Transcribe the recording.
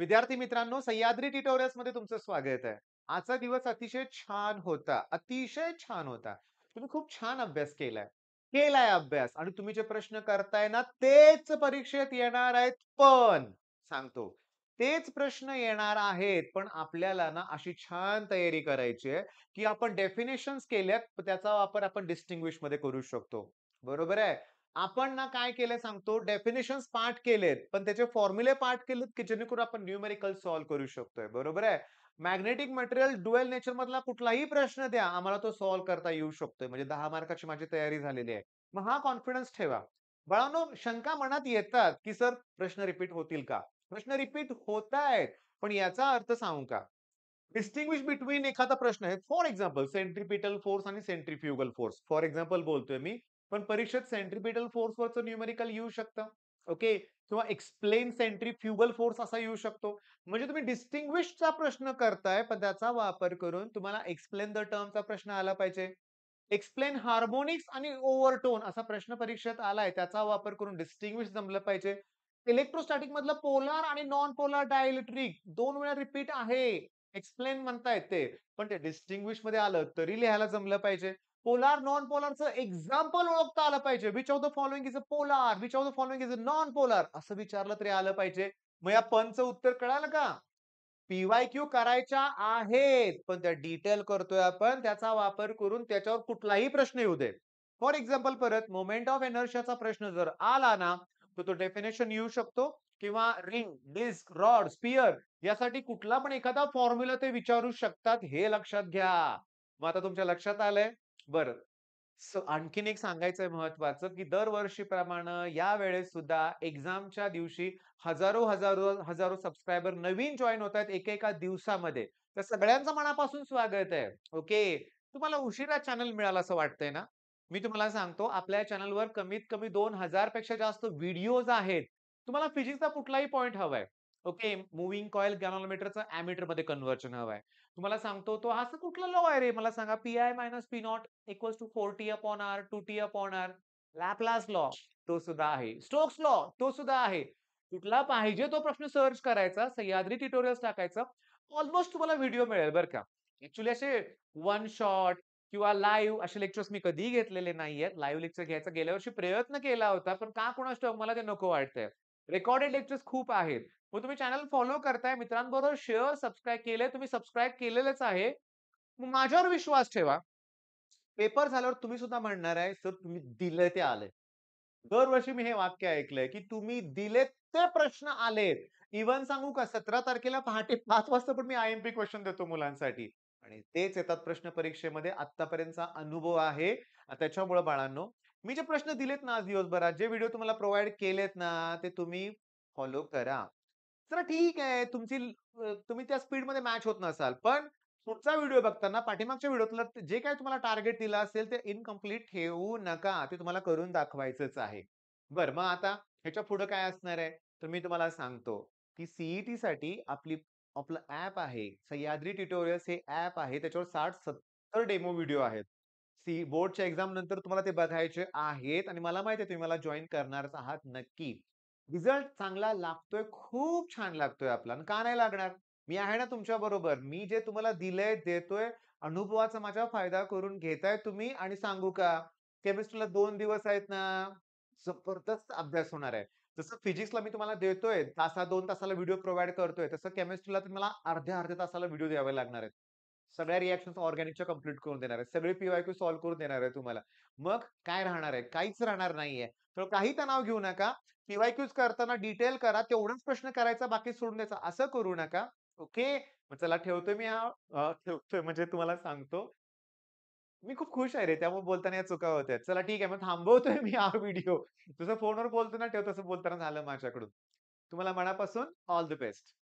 विद्यार्थी मित्रांनो, सह्याद्री ट्युटोरियल्स मध्ये तुमचं स्वागत आहे. आजचा दिवस अतिशय छान होता. अतिशय छान होता. तुम्ही खूप छान अभ्यास केलाय अभ्यास आणि तुम्ही जे प्रश्न करताय ना, तेच परीक्षेत येणार आहेत. पण सांगतो, तेच प्रश्न येणार आहेत. पण आपल्याला ना अशी छान तयारी करायची आहे, की आपण डेफिनेशन्स केल्यात, त्याचा वापर आपण डिस्टिंग्विश मध्ये करू शकतो. बरोबर आहे? आपण ना काय केलंय सांगतो, डेफिनेशन्स पाठ केलेत, पण त्याचे फॉर्म्युले पाठ केलेत, की जेणेकरून आपण न्यूमेरिकल सॉल्व्ह करू शकतोय. बरोबर आहे? मॅग्नेटिक मटेरियल ड्युअल नेचर मधला कुठलाही प्रश्न द्या, आम्हाला तो सॉल्व्ह करता येऊ शकतोय. म्हणजे 10 मार्काची माझी तयारी झालेली आहे. मग हा कॉन्फिडन्स ठेवा. बाळांनो, शंका मनात येतात, की सर प्रश्न रिपीट होतील का? प्रश्न रिपीट होतायत, पण याचा अर्थ सांगू का? डिस्टिंग्विश बिटवीन एखादा प्रश्न आहे. फॉर एक्झाम्पल सेंट्रिपिटल फोर्स आणि सेंट्रिफ्युगल फोर्स. फॉर एक्झाम्पल बोलतोय मी. पण परीक्षेत सेंट्रिपिटल फोर्सवरचं न्यूमेरिकल येऊ शकतं. ओके. किंवा एक्सप्लेन सेंट्रिफ्युगल फोर्स असा येऊ शकतो. म्हणजे तुम्ही डिस्टिंग्विशचा प्रश्न करताय, पण त्याचा वापर करून तुम्हाला एक्सप्लेन द टर्मचा प्रश्न आला पाहिजे. एक्सप्लेन हार्मोनिक्स आणि ओव्हरटोन असा प्रश्न परीक्षेत आलाय. त्याचा वापर करून डिस्टिंग्विश जमलं पाहिजे. इलेक्ट्रोस्टॅटिक मधलं पोलार आणि नॉन पोलार डायइलेक्ट्रिक 2 वेळा रिपीट आहे. एक्सप्लेन म्हणतायत ते. पण ते डिस्टिंग्विश मध्ये आलं तरी लिहायला जमलं पाहिजे. पोलार, नॉन पोलारचं एक्झाम्पल ओळखता आलं पाहिजे. Which of the following is a polar? Which of the following is a non polar? असं विचारलं तरी आलं पाहिजे. मग या पणचं उत्तर कळालं का? पी-वाय-क्यू करायच्या आहेत, पण त्या डिटेल करतोय आपण. त्याचा वापर करून त्याच्यावर कुठलाही प्रश्न येऊ दे. फॉर एक्झाम्पल परत मोमेंट ऑफ इनर्शियाचा प्रश्न जर आला ना, तर तो डेफिनेशन येऊ शकतो किंवा रिंग, डिस्क, रॉड, स्पियर यासाठी कुठला पण एखादा फॉर्म्युला ते विचारू शकतात, हे लक्षात घ्या. मग आता तुमच्या लक्षात आलंय? बरं. आणखीन एक सांगायचंय महत्वाचं, की दरवर्षीप्रमाणे यावेळेस सुद्धा एक्झामच्या दिवशी हजारो सबस्क्रायबर नवीन जॉइन होतायत एकेका दिवसामध्ये. तर सगळ्यांचं मनापासून स्वागत आहे. ओके. तुम्हाला उशिरा चॅनल मिळालं असं वाटतंय ना? मी तुम्हाला सांगतो आपल्या चॅनलवर कमीत कमी 2000 पेक्षा जास्त व्हिडिओज आहेत. तुम्हाला फिजिक्सचा कुठलाही पॉइंट हवाय. ओके. मूव्हिंग कॉइल गॅलव्हॅनोमीटरचं अॅमीटरमध्ये कन्व्हर्जन हवंय. तुम्हाला सांगतो तो असं कुठला लॉ आहे रे? मला सांगा. P i minus P naught equals to 4t/r, 2t/r. Laplace law तो सुद्धा आहे. स्टोक्स लॉ तो सुद्धा आहे. कुठला पाहिजे तो प्रश्न सर्च करायचा, सह्याद्री ट्युटोरियल्स टाकायचं. ऑलमोस्ट तुम्हाला व्हिडिओ मिळेल बरं का. ॲक्चुअली असे वन शॉट किंवा लाईव्ह असे लेक्चर्स मी कधीही घेतलेले नाहीयेत. लाईव्ह लेक्चर घ्यायचा गेल्या वर्षी प्रयत्न केला होता, पण का कुणास ठाऊक मला ते नको वाटतंय. रेकॉर्डेड लेक्चर्स खूप आहेत. मग तुम्ही चॅनल फॉलो करताय, मित्रांबरोबर शेअर, सबस्क्राईब केलंय. तुम्ही सबस्क्राईब केलेलंच आहे. मग माझ्यावर विश्वास ठेवा. पेपर झाल्यावर तुम्ही सुद्धा म्हणणार आहे, "सर तुम्ही दिलंय ते आलंय." दरवर्षी मी हे वाक्य ऐकलंय, की तुम्ही दिलेत ते प्रश्न आलेत. इव्हन सांगू का 17 तारखेला पहाटे 5 वाजता पण मी आय-एम-पी क्वेशन देतो मुलांसाठी आणि तेच येतात प्रश्न परीक्षेमध्ये. आत्तापर्यंतचा अनुभव आहे. त्याच्यामुळे बाळांनो, मी जे प्रश्न दिलेत ना आज दिवसभरात, जे व्हिडिओ तुम्हाला प्रोव्हाईड केलेत ना, ते तुम्ही फॉलो करा. चला ठीक आहे, तुम्ही त्या स्पीडमध्ये मॅच होत नसाल, पण पुढचा व्हिडिओ बघताना पाठीमागच्या व्हिडिओतलं जे काही तुम्हाला टार्गेट दिलं असेल ते इनकम्प्लीट ठेवू नका. ते तुम्हाला करून दाखवायचंच आहे. बरं मग आता ह्याच्या पुढे काय असणार आहे? तर मी तुम्हाला सांगतो, की सी-ई-टीसाठी आपलं ॲप आहे. सह्याद्री ट्युटोरियल्स हे ॲप आहे. त्याच्यावर 60-70 डेमो व्हिडिओ आहेत. बोर्डच्या एक्झाम नंतर तुम्हाला ते बघायचे आहेत आणि मला माहिती आहे तुम्ही मला जॉइन करणारच आहात नक्की. रिझल्ट चांगला लागतोय, खूप छान लागतोय आपला आणि का नाही लागणार? मी आहे ना तुमच्या बरोबर. मी जे तुम्हाला दिलंय, देतोय, अनुभवाचा माझा फायदा करून घेताय तुम्ही आणि सांगू का, केमिस्ट्रीला 2 दिवस आहेत ना, जबरदस्त अभ्यास होणार आहे. जसं फिजिक्सला मी तुम्हाला देतोय, 2 तासाला व्हिडिओ प्रोव्हाईड करतोय, तसं केमिस्ट्रीला तुम्हाला अर्ध्या-अर्ध्या तासाला व्हिडिओ द्यावे लागणार आहेत. सगळ्या रिएक्शन्स ऑर्गॅनिकच्या कंप्लीट करून देणार आहे. सगळे पी-वाय-क्यू सॉल्व्ह करून देणार आहे तुम्हाला. मग काय राहणार आहे? काहीच राहणार नाहीये. तर काही तणाव घेऊ नका. पी-वाय-क्यूज करताना डिटेल करा. तेवढाच प्रश्न करायचा, बाकी सोडून द्यायचा. असं करू नका. ओके. मग चला ठेवतोय मी ठेवतोय म्हणजे तुम्हाला सांगतो. मी खूप खुश आहे रे, त्यामुळे बोलताना या चुका होतायत. चला ठीक आहे, मग थांबवतोय मी हा व्हिडिओ. जसं फोनवर बोलतो ना, ठेव तसं बोलताना झालं माझ्याकडून. तुम्हाला मनापासून ऑल द बेस्ट.